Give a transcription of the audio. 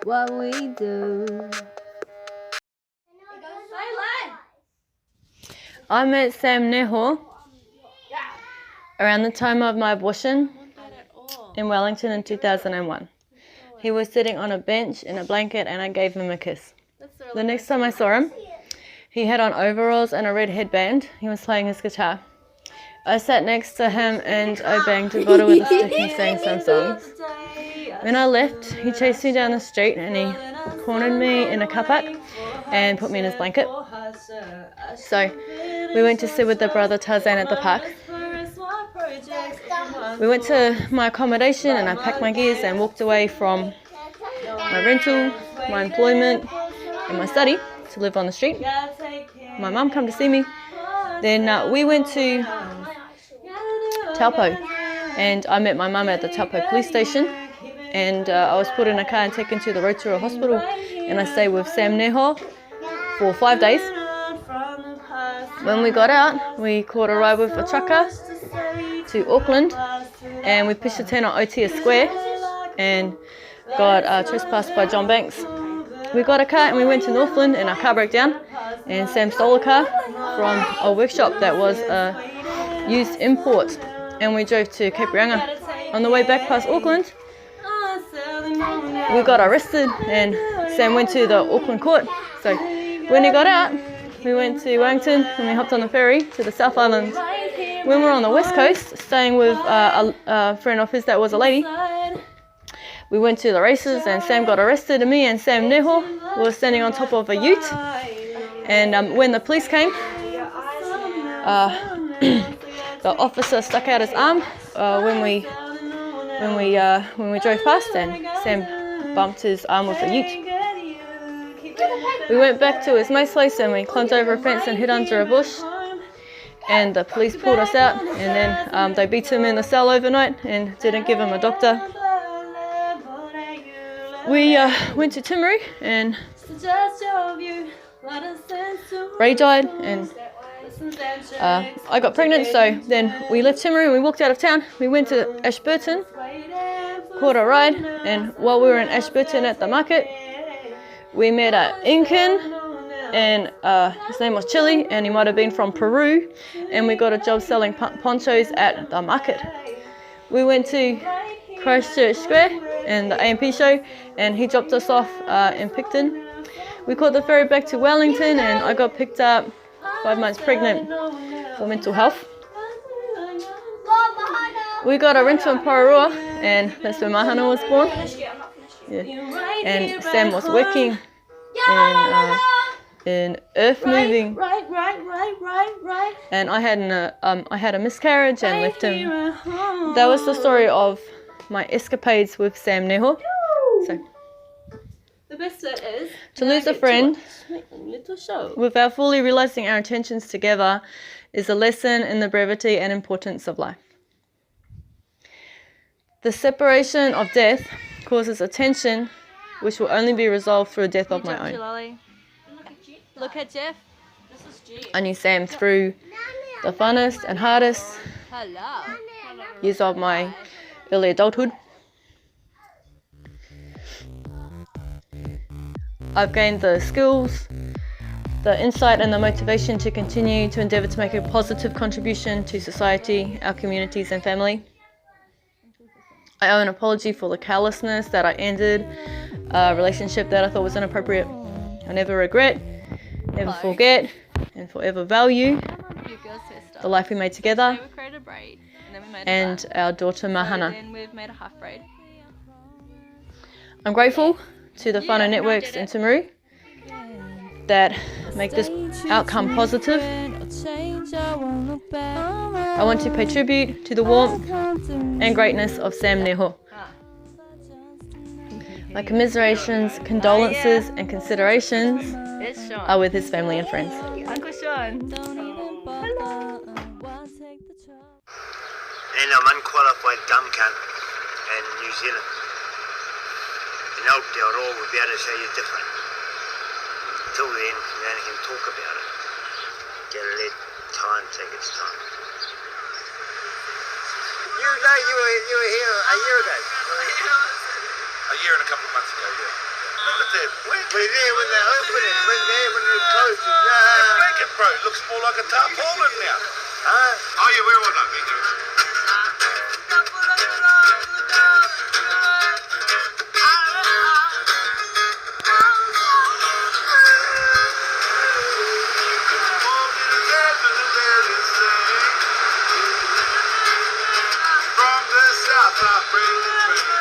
what we do. I met Sam Neho around the time of my abortion in Wellington in 2001. He was sitting on a bench in a blanket and I gave him a kiss. The next time I saw him, he had on overalls and a red headband. He was playing his guitar. I sat next to him and I banged a bottle with a stick and sang some songs. When I left, he chased me down the street and he cornered me in a car park and put me in his blanket. So we went to sit with the brother Tarzan at the park. We went to my accommodation and I packed my gears and walked away from my rental, my employment and my study to live on the street. My mum came to see me. Then we went to Taupo and I met my mum at the Taupo police station, and I was put in a car and taken to the Rotorua hospital, and I stayed with Sam Neho for 5 days. When we got out, we caught a ride with a trucker to Auckland and we pitched a tent on Otia Square and got trespassed by John Banks. We got a car and we went to Northland and our car broke down and Sam stole a car from a workshop that was a used import, and we drove to Cape Reinga. On the way back past Auckland, we got arrested and Sam went to the Auckland court. So when he got out, we went to Wellington and we hopped on the ferry to the South Island. When we were on the west coast, staying with a friend of his that was a lady, we went to the races and Sam got arrested, and me and Sam Neho were standing on top of a ute. And when the police came, the officer stuck out his arm when we drove past, and Sam bumped his arm with the ute. We went back to his mate's place and we climbed over a fence and hid under a bush. And the police pulled us out, and then they beat him in the cell overnight and didn't give him a doctor. We went to Timaru and Ray died, and I got pregnant, so then we left Timaru and we walked out of town. We went to Ashburton, caught a ride, and while we were in Ashburton at the market, we met an Incan, and his name was Chili, and he might have been from Peru, and we got a job selling ponchos at the market. We went to Christchurch Square and the AMP show, and he dropped us off in Picton. We caught the ferry back to Wellington, and I got picked up 5 months pregnant for mental health. We got a rental in Pararua, and that's where Mahana was born. Yeah. And Sam was working in earth moving, and I had a miscarriage and left him. That was the story of my escapades with Sam Neho. So the best bit is to lose a friend without fully realizing our intentions together is a lesson in the brevity and importance of life. The separation of death causes a tension which will only be resolved through a death of my own. Look at Jeff. I knew Sam through the funnest and hardest years of my early adulthood. I've gained the skills, the insight and the motivation to continue to endeavour to make a positive contribution to society, our communities and family. I owe an apology for the callousness that I ended a relationship that I thought was inappropriate. I never regret, never forget, and forever value the life we made together and our daughter Mahana. I'm grateful to the whānau networks in Timaru that make this outcome positive. I want to pay tribute to the warmth and greatness of Sam Neho. My commiserations, condolences and considerations are with his family and friends. Uncle Sean. And I'm unqualified dumb cunt in New Zealand. In Aotearoa we'll be able to show you different. Till then, you only can talk about it. Gotta let time take its time. You know you were here a year ago. A year and a couple of months ago, yeah. Look at that blanket. We're there when they open it, when it closes. That blanket, bro, it looks more like a tarpaulin now. Huh? Oh, yeah, where was I, Victor? From the south, I bring the train.